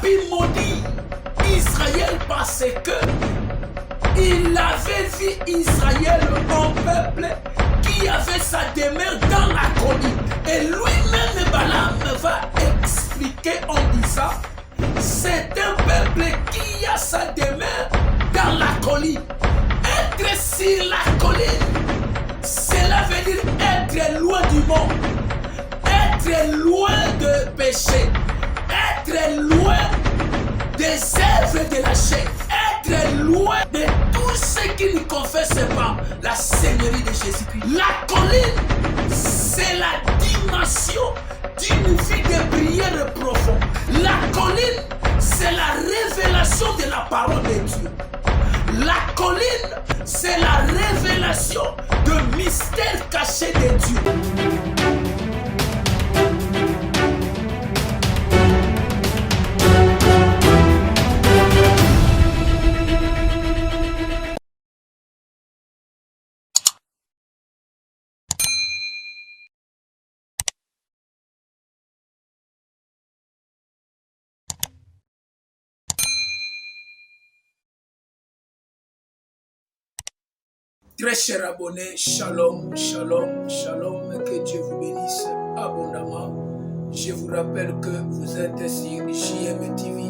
pu maudire Israël parce que il avait vu Israël un peuple qui avait sa demeure dans la colline. Et lui-même, Balaam va expliquer en disant, c'est un peuple qui a sa demeure dans la colline. Être sur la colline, cela veut dire être loin du monde, être loin de péché, être loin des œuvres de la chair, être loin de tout ce qui ne confesse pas la Seigneurie de Jésus-Christ. La colline, c'est la dimension d'une vie de prière profonde. La colline, c'est la révélation de la parole de Dieu. La colline, c'est la révélation de mystères cachés de Dieu. Très chers abonnés, shalom, shalom, shalom, que Dieu vous bénisse abondamment. Je vous rappelle que vous êtes sur JM TV,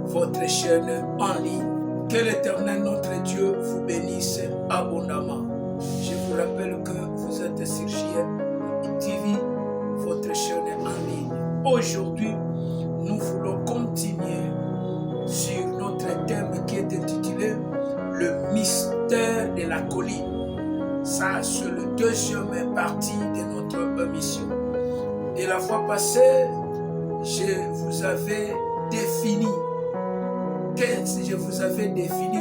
votre chaîne en ligne. Que l'Éternel, notre Dieu, vous bénisse abondamment. Je vous rappelle que vous êtes sur JM TV, votre chaîne en ligne. Aujourd'hui, nous voulons continuer sur notre thème qui est intitulé « Le mystère de la colline ». Ça, c'est le deuxième partie de notre mission. Et la fois passée, je vous avais défini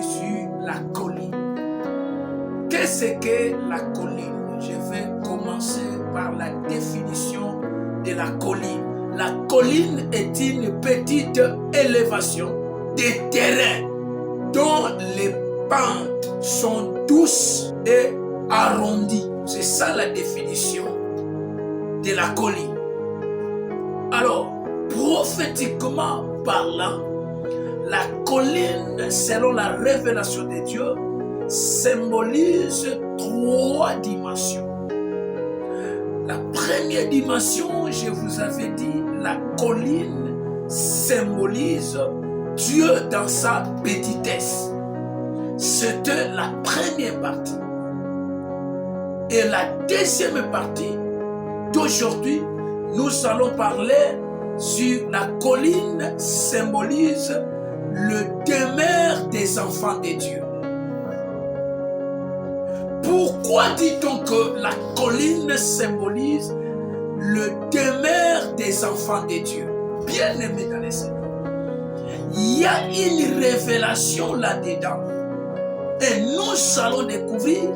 sur la colline. Qu'est-ce que la colline? Je vais commencer par la définition de la colline. La colline est une petite élévation des terrains dont les pentes sont douces et arrondies. C'est ça la définition de la colline. Alors, prophétiquement parlant, la colline, selon la révélation de Dieu, symbolise 3 dimensions. La première dimension, je vous avais dit, la colline symbolise Dieu dans sa petitesse. C'était la première partie. Et la deuxième partie d'aujourd'hui, nous allons parler sur la colline symbolise le demeure des enfants de Dieu. Pourquoi dit-on que la colline symbolise le demeure des enfants de Dieu? Bien aimé dans les Seigneurs, il y a une révélation là-dedans. Et nous allons découvrir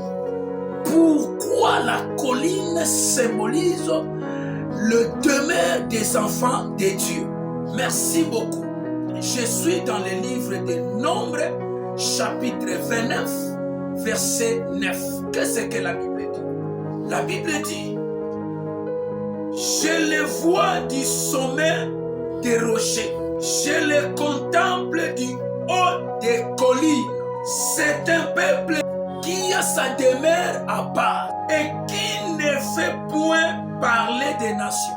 pourquoi la colline symbolise le demeure des enfants de Dieu. Merci beaucoup. Je suis dans le livre des Nombres, chapitre 29, verset 9. Qu'est-ce que la Bible dit? La Bible dit, je les vois du sommet des rochers, je les contemple du haut des collines. C'est un peuple qui a sa demeure à part et qui ne fait point parler des nations.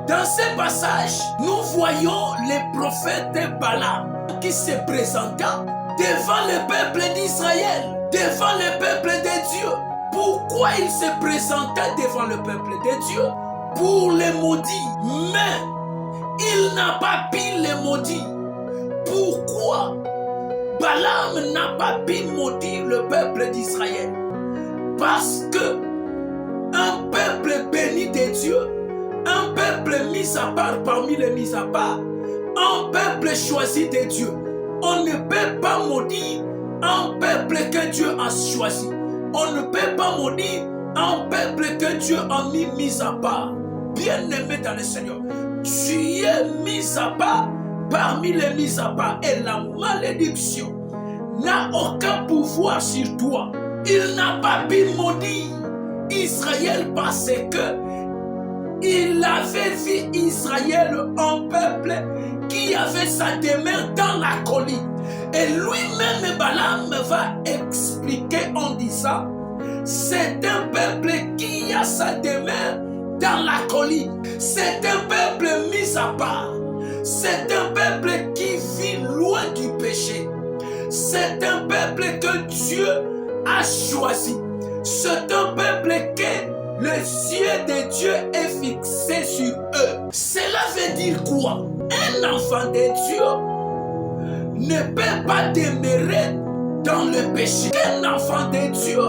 Dans ce passage, nous voyons le prophète Balaam qui se présenta devant le peuple d'Israël, devant le peuple de Dieu. Pourquoi il se présenta devant le peuple de Dieu? Pour les maudire. Mais il n'a pas pu les maudire. Pourquoi Balaam n'a pas pu maudire le peuple d'Israël? Parce que un peuple béni de Dieu, un peuple mis à part parmi les mis à part, un peuple choisi de Dieu, on ne peut pas maudire un peuple que Dieu a choisi. On ne peut pas maudire un peuple que Dieu a mis à part. Bien-aimé dans le Seigneur, tu es mis à part parmi les mis à part. Et la malédiction n'a aucun pouvoir sur toi. Il n'a pas pu maudire Israël parce que il avait vu Israël un peuple qui avait sa demeure dans la colline. Et lui-même, Balaam va expliquer en disant, c'est un peuple qui a sa demeure dans la colline. C'est un peuple mis à part. C'est un peuple qui vit loin du péché. C'est un peuple que Dieu a choisi. C'est un peuple que le ciel de Dieu est fixé sur eux. Cela veut dire quoi? Un enfant de Dieu ne peut pas demeurer dans le péché. Un enfant de Dieu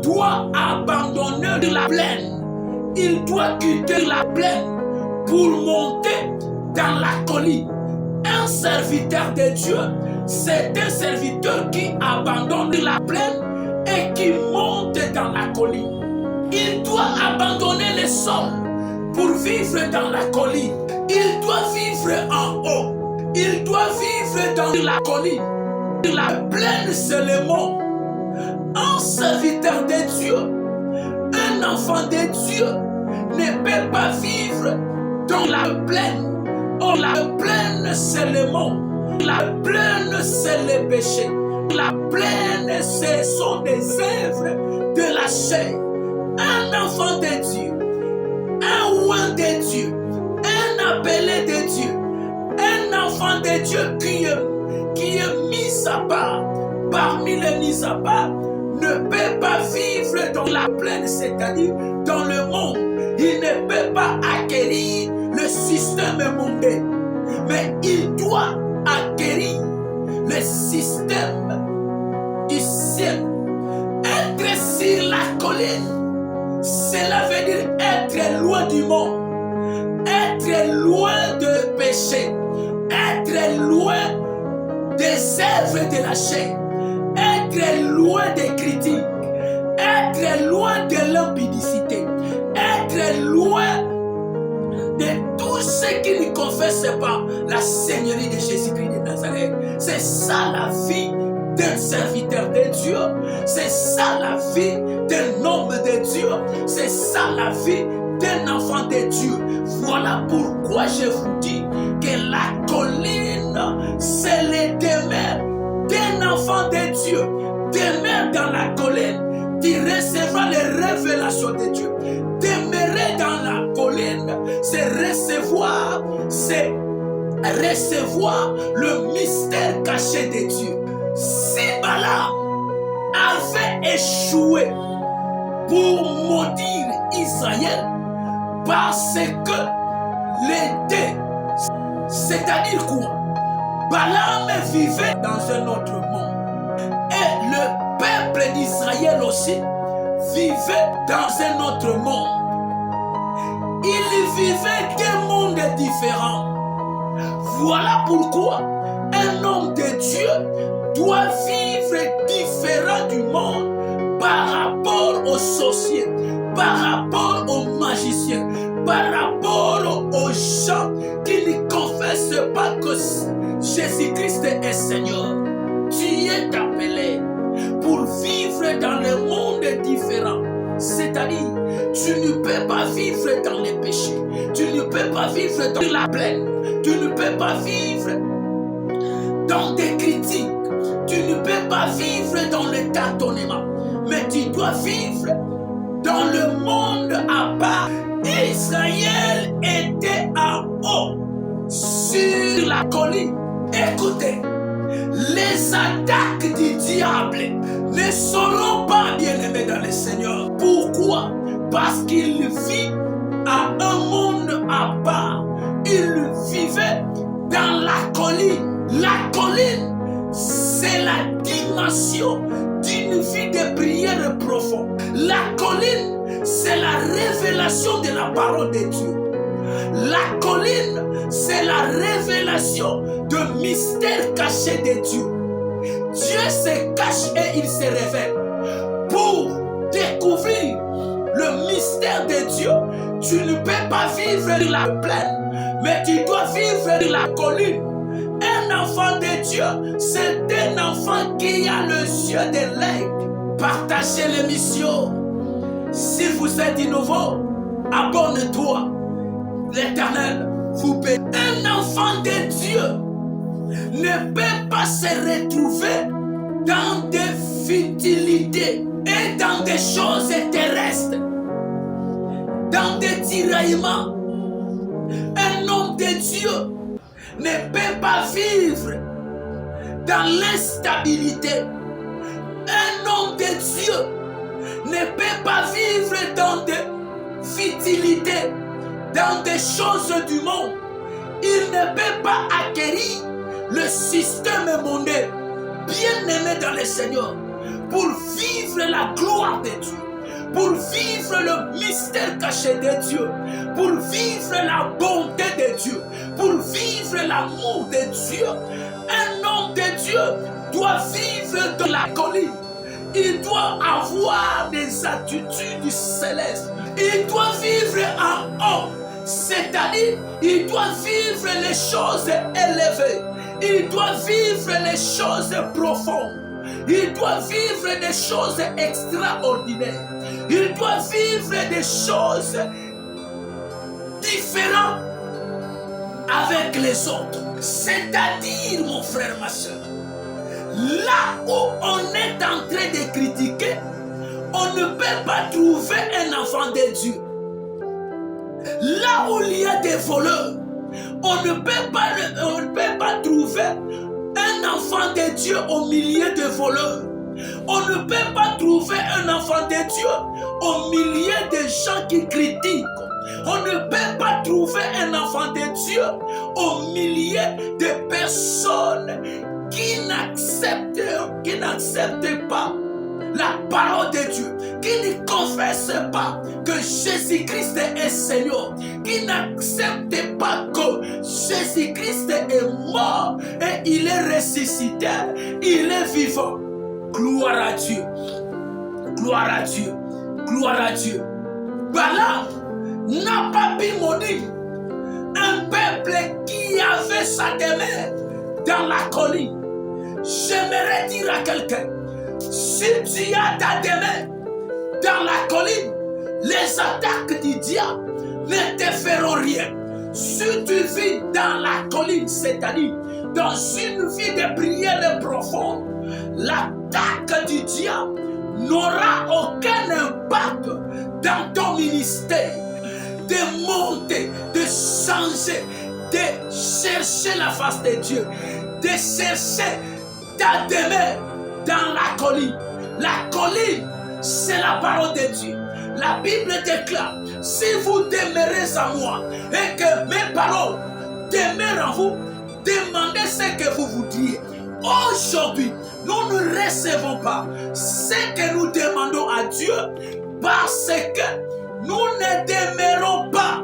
doit abandonner la plaine. Il doit quitter la plaine pour monter dans la colline. Un serviteur de Dieu, c'est un serviteur qui abandonne la plaine et qui monte dans la colline. Il doit abandonner le sol pour vivre dans la colline. Il doit vivre en haut. Il doit vivre dans la colline. La plaine, c'est le mont. Un serviteur de Dieu, un enfant de Dieu ne peut pas vivre dans la plaine. Oh, la plaine, c'est le mont. La plaine, c'est le péché. La plaine, ce sont des œuvres de la chair. Un enfant de Dieu, un oint de Dieu, un appelé de Dieu, un enfant de Dieu qui est mis à part, parmi les mis à part, ne peut pas vivre dans la plaine, c'est-à-dire dans le monde. Il ne peut pas acquérir le système mondain, mais il doit acquérir le système du ciel. Être sur la colline, cela veut dire être loin du monde, être loin de péché, être loin des œuvres de la chair, être loin des critiques, être loin de l'impudicité, être loin de tout ce qui ne confesse pas la Seigneurie de Jésus-Christ de Nazareth. C'est ça la vie d'un serviteur de Dieu. C'est ça la vie d'un homme de Dieu. C'est ça la vie d'un enfant de Dieu. Voilà pourquoi je vous dis que la colline, c'est le demeure d'un enfant de Dieu. Demeure dans la colline, tu recevras les révélations de Dieu. Demeurer dans la colline, c'est recevoir le mystère caché de Dieu. Si Balaam avait échoué pour maudire Israël, parce que les deux, c'est-à-dire quoi? Balaam vivait dans un autre monde. Et le peuple d'Israël aussi vivait dans un autre monde. Ils vivaient deux mondes différents. Voilà pourquoi un homme de Dieu doit vivre différent du monde par rapport aux sorciers, par rapport aux magiciens, par rapport aux gens qui ne confessent pas que Jésus-Christ est Seigneur. Tu es appelé pour vivre dans le monde différent. C'est-à-dire, tu ne peux pas vivre dans les péchés. Tu ne peux pas vivre dans la plaine. Tu ne peux pas vivre dans des critiques. Tu ne peux pas vivre dans le tâtonnement. Mais tu dois vivre dans le monde à part. Israël était en haut, sur la colline. Écoutez, les attaques du diable ne seront pas bien-aimés dans le Seigneur. Pourquoi? Parce qu'il vit à un monde à part. Il vivait dans la colline. La colline, c'est la dimension d'une vie de prière profonde. La colline, c'est la révélation de la parole de Dieu. La colline, c'est la révélation de mystère caché de Dieu. Dieu se cache et il se révèle. Pour découvrir le mystère de Dieu, tu ne peux pas vivre dans la plaine, mais tu dois vivre dans la colline. Un enfant de Dieu, c'est un enfant qui a le yeux de l'aigle. Partagez l'émission. Si vous êtes innovant, abonne-toi. L'Éternel vous bénisse. Un enfant de Dieu ne peut pas se retrouver dans des futilités et dans des choses terrestres, dans des tiraillements. Un homme de Dieu ne peut pas vivre dans l'instabilité. Un homme de Dieu ne peut pas vivre dans des futilités, dans des choses du monde. Il ne peut pas acquérir le système mondain. Bien-aimé dans le Seigneur, pour vivre la gloire de Dieu, pour vivre le mystère caché de Dieu, pour vivre la bonté de Dieu, pour vivre l'amour de Dieu, un homme de Dieu doit vivre dans la colline. Il doit avoir des attitudes célestes. Il doit vivre en haut, c'est-à-dire il doit vivre les choses élevées. Il doit vivre les choses profondes. Il doit vivre des choses extraordinaires. Il doit vivre des choses différentes avec les autres. C'est-à-dire, mon frère, ma soeur, là où on est en train de critiquer, on ne peut pas trouver un enfant de Dieu. Là où il y a des voleurs, on ne peut pas trouver un enfant de Dieu au milieu de voleurs. On ne peut pas trouver un enfant de Dieu au milieu de gens qui critiquent. On ne peut pas trouver un enfant de Dieu au milieu de personnes qui n'acceptent pas la parole de Dieu, qui ne confessent pas que Jésus-Christ est Seigneur, qui n'acceptent pas que Jésus-Christ est mort et il est ressuscité, il est vivant. Gloire à Dieu, gloire à Dieu, gloire à Dieu. Balaam n'a pas pu maudire un peuple qui avait sa demeure dans la colline. J'aimerais dire à quelqu'un, si tu as ta demeure dans la colline, les attaques du diable ne te feront rien. Si tu vis dans la colline, c'est-à-dire dans une vie de prière profonde, l'attaque du diable n'aura aucun impact dans ton ministère. De monter, de changer, de chercher la face de Dieu, de chercher ta demeure dans la colline. La colline, c'est la parole de Dieu. La Bible déclare, si vous demeurez en moi et que mes paroles demeurent en vous, demandez ce que vous voudriez. Aujourd'hui, nous ne recevons pas ce que nous demandons à Dieu parce que nous ne demeurons pas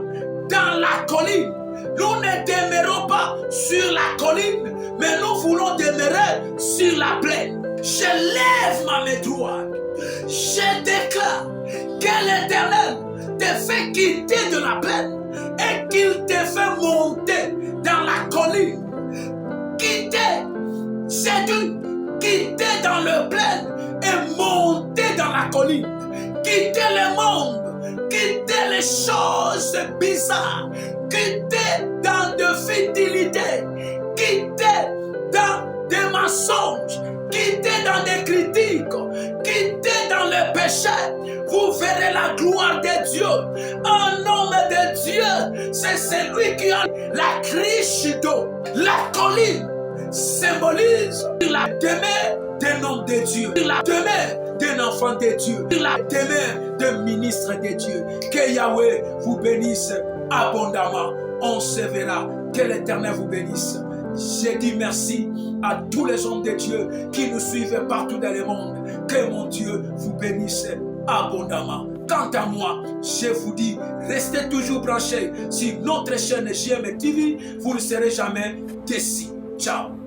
dans la colline. Nous ne demeurons pas sur la colline, mais nous voulons demeurer sur la plaine. Je lève ma main droite. Je déclare que l'Éternel te fait quitter de la plaine et qu'il te fait monter dans la colline. Quitter, c'est quitter dans le plaine et monter dans la colline. Quitter le monde. Quitter les choses bizarres, quitter dans de fidélité, quitter dans des mensonges, quitter dans des critiques, quitter dans le péché. Vous verrez la gloire de Dieu. Un homme de Dieu, c'est celui qui a la criche d'eau. La colline symbolise la demeure d'un homme de Dieu, la demeure d'un enfant de Dieu, la demeure d'un ministre de Dieu. Que Yahweh vous bénisse abondamment. On se verra. Que l'Éternel vous bénisse. Je dis merci à tous les hommes de Dieu qui nous suivent partout dans le monde. Que mon Dieu vous bénisse abondamment. Quant à moi, je vous dis, restez toujours branchés sur notre chaîne JM TV. Vous ne serez jamais déçus. Ciao.